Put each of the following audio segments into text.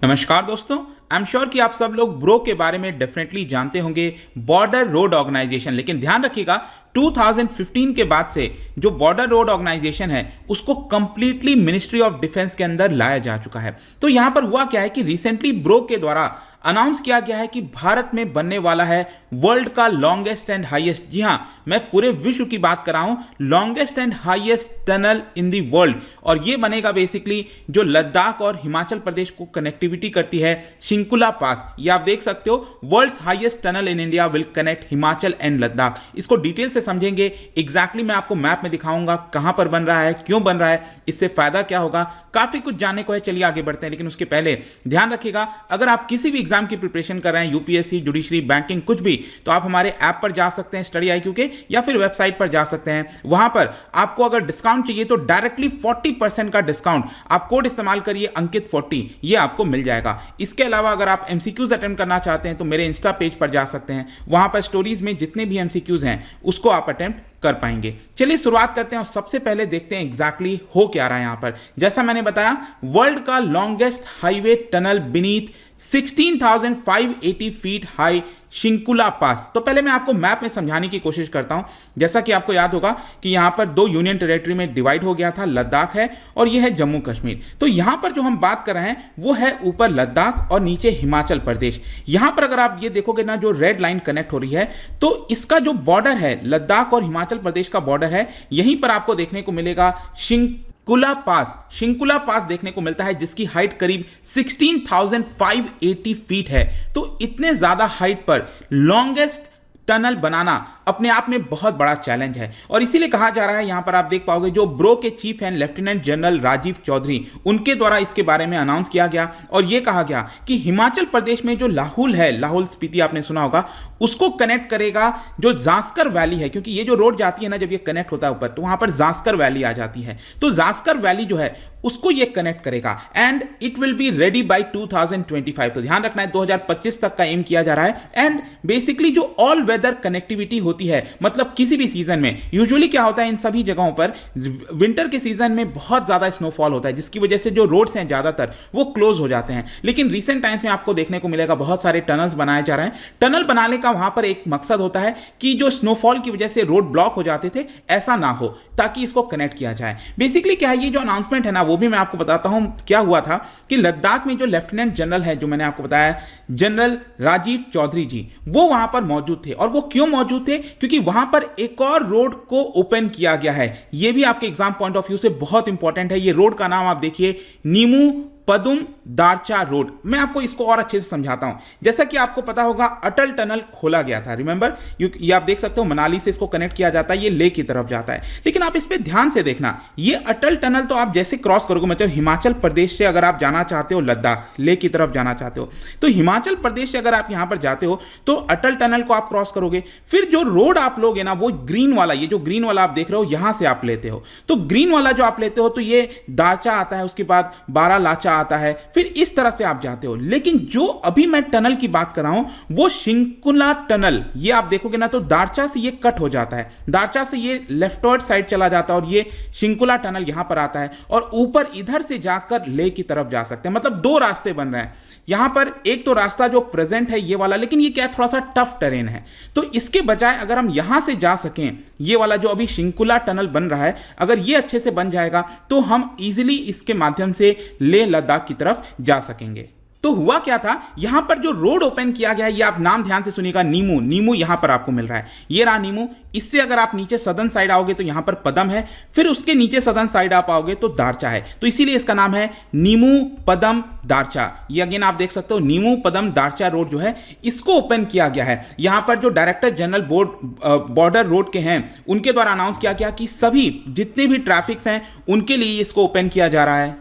नमस्कार दोस्तों, I am sure कि आप सब लोग ब्रो के बारे में डेफिनेटली जानते होंगे, बॉर्डर रोड ऑर्गेनाइजेशन। लेकिन ध्यान रखिएगा 2015 के बाद से जो बॉर्डर रोड ऑर्गेनाइजेशन है उसको कंप्लीटली मिनिस्ट्री ऑफ डिफेंस के अंदर लाया जा चुका है। तो यहां पर हुआ क्या है कि रिसेंटली ब्रो के द्वारा अनाउंस किया गया है कि भारत में बनने वाला है वर्ल्ड का लॉन्गेस्ट एंड हाईएस्ट, जी हां, मैं पूरे विश्व की बात कर रहा हूं, longest and highest tunnel in the world. और ये बनेगा बेसिकली जो लद्दाख और हिमाचल प्रदेश को कनेक्टिविटी करती है, शिंकुला पास। ये आप देख सकते हो, world's highest tunnel in India will connect Himachal and Ladakh. इसको डिटेल से समझेंगे, एग्जैक्टली मैं आपको मैप में दिखाऊंगा कहां पर बन रहा है, क्यों बन रहा है, इससे फायदा क्या होगा, काफी कुछ जानने को है। चलिए आगे बढ़ते हैं, लेकिन उसके पहले ध्यान रखिएगा, अगर आप किसी भी एग्जाम की प्रिपरेशन कर रहे हैं, यूपीएससी, जुडिशरी, बैंकिंग, कुछ भी, तो आप हमारे ऐप पर जा सकते हैं स्टडी IQ के, या फिर वेबसाइट पर जा सकते हैं। वहां पर आपको अगर डिस्काउंट चाहिए तो डायरेक्टली 40% का डिस्काउंट, आप कोड इस्तेमाल करिए अंकित 40, ये आपको मिल जाएगा। इसके अलावा अगर आप MCQs अटेम्प्ट करना चाहते हैं तो मेरे इंस्टा पेज पर जा सकते हैं, वहां पर स्टोरीज में जितने भी MCQs हैं उसको आप अटेम्प्ट कर पाएंगे। चलिए शुरुआत करते हैं और सबसे पहले देखते हैं एग्जैक्टली हो क्या रहा है यहां पर। जैसा मैंने बताया, वर्ल्ड का longest highway tunnel beneath 16,580 feet high Shinkula pass. तो पहले मैं आपको मैप में समझाने की कोशिश करता हूं। जैसा कि आपको याद होगा कि यहां पर दो यूनियन टेरिटरी में डिवाइड हो गया था, लद्दाख है और यह है जम्मू कश्मीर। तो यहां पर जो हम बात कर रहे हैं वो है ऊपर लद्दाख और नीचे हिमाचल प्रदेश। यहां पर अगर आप ये देखोगे ना, जो रेड लाइन कनेक्ट हो रही है, तो इसका जो बॉर्डर है लद्दाख और हिमाचल प्रदेश का बॉर्डर है, यहीं पर आपको देखने को मिलेगा शिंकुला पास देखने को मिलता है, जिसकी हाइट करीब 16,580 फीट है। तो इतने ज्यादा हाइट पर लॉन्गेस्ट टनल बनाना अपने आप में बहुत बड़ा चैलेंज है, और इसीलिए कहा जा रहा है, यहां पर आप देख पाओगे जो ब्रो के चीफ हैं लेफ्टिनेंट जनरल राजीव चौधरी, उनके द्वारा इसके बारे में अनाउंस किया गया और यह कहा गया कि हिमाचल प्रदेश में जो लाहौल है, लाहौल स्पीति आपने सुना होगा, उसको कनेक्ट करेगा जो जास्कर वैली है, क्योंकि ये जो रोड जाती है ना, जब ये कनेक्ट होता है ऊपर, तो वहां पर जास्कर वैली आ जाती है। तो जास्कर वैली जो है उसको ये कनेक्ट करेगा and it will be ready bye 2025। तो ध्यान रखना है 2025 तक का एम किया जा रहा है। एंड बेसिकली जो ऑल वेदर कनेक्टिविटी होती है, मतलब किसी भी सीजन में, यूजुअली क्या होता है इन सभी जगहों पर, विंटर के सीजन में बहुत ज्यादा स्नोफॉल होता है, जिसकी वजह से जो रोड्स हैं ज्यादातर वो क्लोज हो जाते हैं। लेकिन रिसेंट टाइम्स में आपको देखने को मिलेगा बहुत सारे टनल्स बनाए जा रहे हैं। टनल बनाने का वहां पर एक मकसद होता है कि जो स्नोफॉल की वजह से रोड ब्लॉक हो जाते थे, ऐसा ना हो, ताकि इसको कनेक्ट किया जाए। बेसिकली क्या है, ये जो अनाउंसमेंट है ना, वो भी मैं आपको बताता हूं। क्या हुआ था कि लद्दाख में जो लेफ्टिनेंट जनरल है, जो मैंने आपको बताया, जनरल राजीव चौधरी जी, वो वहां पर मौजूद थे। और वो क्यों मौजूद थे? क्योंकि वहां पर एक और रोड को ओपन किया गया है। ये भी आपके एग्जाम पॉइंट ऑफ व्यू से बहुत इंपॉर्टेंट है। ये रोड का नाम आप देखिए, नीमू पदुम दारचा रोड। मैं आपको इसको और अच्छे से समझाता हूं। जैसा कि आपको पता होगा, अटल टनल खोला गया था, रिमेंबर, ये आप देख सकते हो, मनाली से इसको कनेक्ट किया जाता है, ये लेह की तरफ जाता है। लेकिन आप इस पे ध्यान से देखना, ये अटल टनल तो आप जैसे क्रॉस करोगे, मतलब हिमाचल प्रदेश से अगर आप जाना चाहते हो लद्दाख, लेह की तरफ जाना चाहते हो, तो हिमाचल प्रदेश से अगर आप यहां पर जाते हो तो अटल टनल को आप क्रॉस करोगे। फिर जो रोड आप लोगे ना, वो ग्रीन वाला, ये जो ग्रीन वाला आप देख रहे हो, यहां से आप लेते हो। तो ग्रीन वाला जो आप लेते हो, तो ये दारचा आता है, उसके बाद बारालाचा आता है, फिर इस तरह से आप जाते हो। लेकिन जो अभी मैं टनल की बात कर रहा हूं, वो शिंकुला टनल, ये आप देखोगे ना, तो दारचा से ये कट हो जाता है, दारचा से ये लेफ्टवर्ड साइड चला जाता है और ये शिंकुला टनल यहां पर आता है, और ऊपर इधर से जाकर लेह की तरफ जा सकते हैं। मतलब दो रास्ते बन रहे हैं यहां पर। एक तो रास्ता जो प्रेजेंट है ये वाला, लेकिन ये क्या है, थोड़ा सा टफ टेरेन है। तो इसके बजाय अगर हम यहां से जा सकें, ये वाला जो अभी शिंकुला टनल बन रहा है, अगर ये अच्छे से बन जाएगा तो हम इजीली इसके माध्यम से लेह लद्दाख की तरफ जा सकेंगे। तो हुआ क्या था, यहां पर जो रोड ओपन किया गया है, ये आप नाम ध्यान से सुनिएगा, नीमू। नीमू यहां पर आपको मिल रहा है, ये रहा नीमू। इससे अगर आप नीचे सदर्न साइड आओगे तो यहां पर पदम है, फिर उसके नीचे सदर्न साइड आप आओगे तो दारचा है। तो इसीलिए इसका नाम है नीमू पदम दारचा। ये अगेन आप देख सकते हो, नीमू पदम दारचा रोड जो है, इसको ओपन किया गया है। यहां पर जो डायरेक्टर जनरल बॉर्डर रोड के हैं, उनके द्वारा अनाउंस किया गया कि सभी जितने भी ट्रैफिक्स हैं उनके लिए इसको ओपन किया जा रहा है।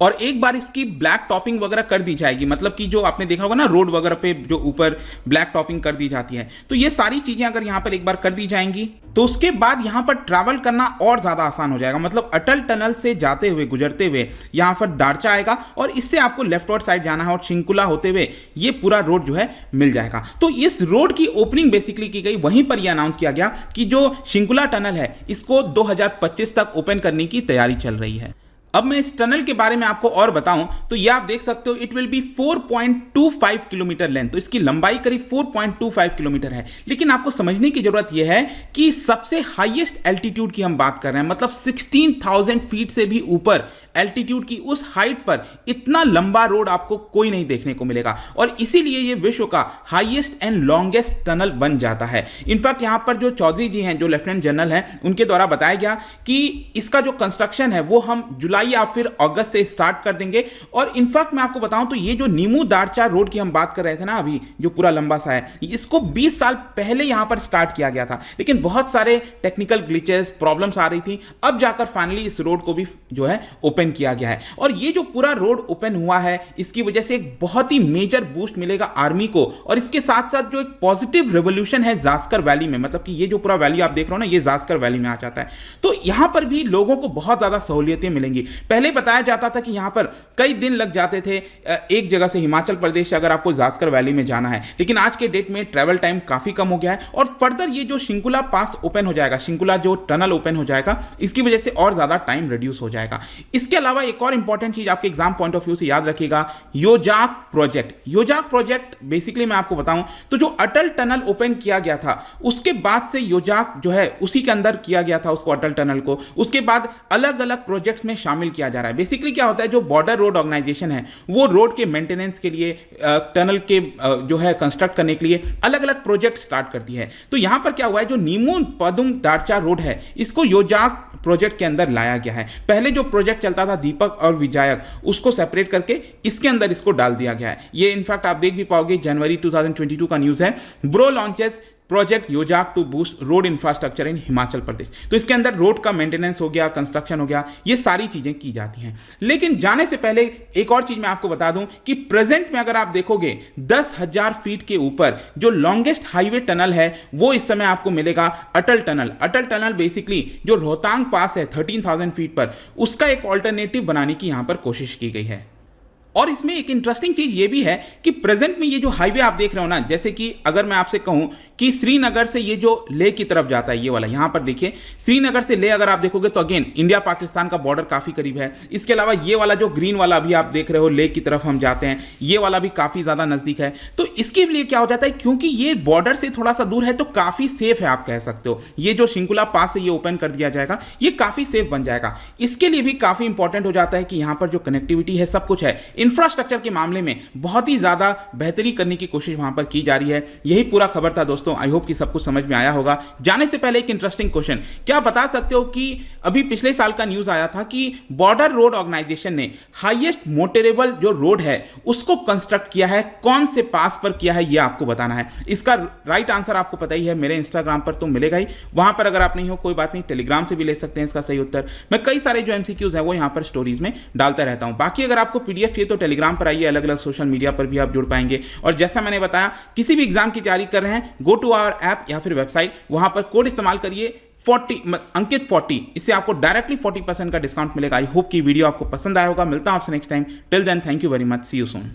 और एक बार इसकी ब्लैक टॉपिंग वगैरह कर दी जाएगी, मतलब कि जो आपने देखा होगा ना, रोड वगैरह पे जो ऊपर ब्लैक टॉपिंग कर दी जाती है, तो ये सारी चीजें अगर यहां पर एक बार कर दी जाएंगी, तो उसके बाद यहां पर ट्रैवल करना और ज्यादा आसान हो जाएगा। मतलब अटल टनल से जाते हुए, गुजरते हुए यहां पर दारचा आएगा और इससे आपको लेफ्टवर्ड साइड जाना है और शिंकुला होते हुए ये पूरा रोड जो है मिल जाएगा। तो इस रोड की ओपनिंग बेसिकली की गई, वहीं पर यह अनाउंस किया गया कि जो शिंकुला टनल है, इसको 2025 तक ओपन करने की तैयारी चल रही है। अब मैं इस टनल के बारे में आपको और बताऊं तो ये आप देख सकते हो, it will be 4.25 kilometre length, तो इसकी लंबाई करीब 4.25 किलोमीटर है। लेकिन आपको समझने की जरूरत यह है कि सबसे हाईएस्ट एल्टीट्यूड की हम बात कर रहे हैं, मतलब 16,000 फीट से भी ऊपर एल्टीट्यूड की उस हाइट पर इतना लंबा रोड आपको कोई नहीं देखने को मिलेगा, और इसीलिए ये विश्व का हाईएस्ट एंड लॉन्गेस्ट टनल बन जाता है। इनफैक्ट यहां पर जो चौधरी जी हैं, जो लेफ्टिनेंट जनरल हैं, उनके द्वारा बताया गया कि इसका जो कंस्ट्रक्शन है वो हम जुलाई या फिर अगस्त से स्टार्ट कर देंगे। और इनफैक्ट मैं आपको बताऊं तो ये जो नीमू दारचा रोड की हम बात कर रहे थे ना अभी, जो पूरा लंबा सा है, इसको 20 साल पहले यहां पर स्टार्ट किया गया था, लेकिन बहुत सारे टेक्निकल ग्लिचेस, प्रॉब्लम्स आ रही थी, अब जाकर फाइनली इस रोड को भी जो है ओपन किया गया है। और ये जो पूरा रोड ओपन हुआ है, इसकी वजह से एक बहुत ही मेजर बूस्ट मिलेगा आर्मी को, और इसके साथ साथ जो एक पॉजिटिव रेवोल्यूशन है जास्कर वैली में, मतलब कि ये जो पूरा वैली आप देख रहे हो ना, ये जास्कर वैली में आ जाता है, तो यहां पर भी लोगों को बहुत ज्यादा सहूलियतें मिलेंगी। पहले बताया जाता था कि यहां पर कई दिन लग जाते थे एक जगह से हिमाचल प्रदेश अगर आपको जास्कर वैली में जाना है, लेकिन आज के डेट में ट्रैवल टाइम काफी कम हो गया है। और फर्दर ये जो शिंकुला पास ओपन हो जाएगा, शिंकुला जो टनल ओपन हो जाएगा, इसकी वजह से और ज्यादा टाइम रिड्यूस हो जाएगा। इसके अलावा एक और इंपॉर्टेंट चीज आपके एग्जाम पॉइंट ऑफ व्यू से याद रखिएगा, योजाक प्रोजेक्ट। योजाक प्रोजेक्ट बेसिकली मैं आपको बताऊं तो जो अटल टनल ओपन किया गया था, उसके बाद से योजाक जो है उसी के अंदर किया गया था उसको, अटल टनल को, उसके बाद अलग अलग प्रोजेक्ट्स में शामिल किया जा रहा है। बेसिकली क्या होता है, जो बॉर्डर रोड ऑर्गेनाइजेशन है वो रोड के मेंटेनेंस के लिए, टनल के जो है कंस्ट्रक्ट करने के लिए अलग अलग प्रोजेक्ट स्टार्ट करती है। तो यहां पर क्या हुआ है, जो नीमू पदुम दारचा रोड है, इसको योजाक प्रोजेक्ट के अंदर लाया गया है। पहले जो प्रोजेक्ट चलता था दीपक और विजायक, उसको सेपरेट करके इसके अंदर इसको डाल दिया गया है। ये इनफैक्ट आप देख भी पाओगे, जनवरी 2022 का न्यूज़ है, BRO launches project Yojak to boost road infrastructure in Himachal Pradesh. तो इसके अंदर रोड का मेंटेनेंस हो गया, कंस्ट्रक्शन हो गया, ये सारी चीजें की जाती हैं। लेकिन जाने से पहले एक और चीज मैं आपको बता दूं कि प्रेजेंट में अगर आप देखोगे 10,000 फीट के ऊपर जो लॉन्गेस्ट हाईवे टनल है वो इस समय आपको मिलेगा अटल टनल। अटल टनल बेसिकली जो रोहतांग पास है 13,000 फीट पर, उसका एक ऑल्टरनेटिव बनाने की यहां पर कोशिश की गई है। और इसमें एक इंटरेस्टिंग चीज ये भी है कि प्रेजेंट में ये जो हाईवे आप देख रहे हो ना, जैसे कि अगर मैं आपसे कहूं कि श्रीनगर से ये जो लेह की तरफ जाता है, ये वाला यहां पर देखिए, श्रीनगर से लेह अगर आप देखोगे तो अगेन इंडिया पाकिस्तान का बॉर्डर काफी करीब है। इसके अलावा ये वाला जो ग्रीन वाला अभी आप देख रहे हो, लेह की तरफ हम जाते हैं, ये वाला भी काफी ज्यादा नजदीक है। तो इसके लिए क्या हो जाता है, क्योंकि ये बॉर्डर से थोड़ा सा दूर है तो काफी सेफ है, आप कह सकते हो। ये जो शिंकुला पास से ये ओपन कर दिया जाएगा, ये काफी सेफ बन जाएगा। इसके लिए भी काफी इंपॉर्टेंट हो जाता है कि यहां पर जो कनेक्टिविटी है, सब कुछ है, इंफ्रास्ट्रक्चर के मामले में बहुत ही ज्यादा बेहतरी करने की कोशिश वहां पर की जा रही है। यही पूरा खबर था दोस्तों, आई होप कि सब कुछ समझ में आया होगा। जाने से पहले एक इंटरेस्टिंग क्वेश्चन, क्या बता सकते हो कि अभी पिछले साल का न्यूज आया था कि बॉर्डर रोड ऑर्गेनाइजेशन ने हाईएस्ट मोटरेबल जो रोड है उसको कंस्ट्रक्ट किया है, कौन से पास पर किया है ये आपको बताना है। इसका राइट आंसर आपको पता ही है, मेरे इंस्टाग्राम पर तो मिलेगा ही, वहां पर अगर आप नहीं हो कोई बात नहीं, टेलीग्राम से भी ले सकते हैं इसका सही उत्तर। मैं कई सारे जो एमसीक्यूज है वो यहां पर स्टोरीज में डालता रहता हूं। बाकी अगर आपको पीडीएफ चाहिए तो टेलीग्राम पर आइए, अलग अलग सोशल मीडिया पर भी आप जुड़ पाएंगे। और जैसा मैंने बताया, किसी भी एग्जाम की तैयारी कर रहे हैं, गो टू आवर ऐप या फिर वेबसाइट, वहां पर कोड इस्तेमाल करिए अंकित 40, इससे आपको डायरेक्टली 40% का डिस्काउंट मिलेगा। आई होप कि वीडियो आपको पसंद आया होगा। मिलता हूं आपसे next time. Till then, thank you very much, see you soon.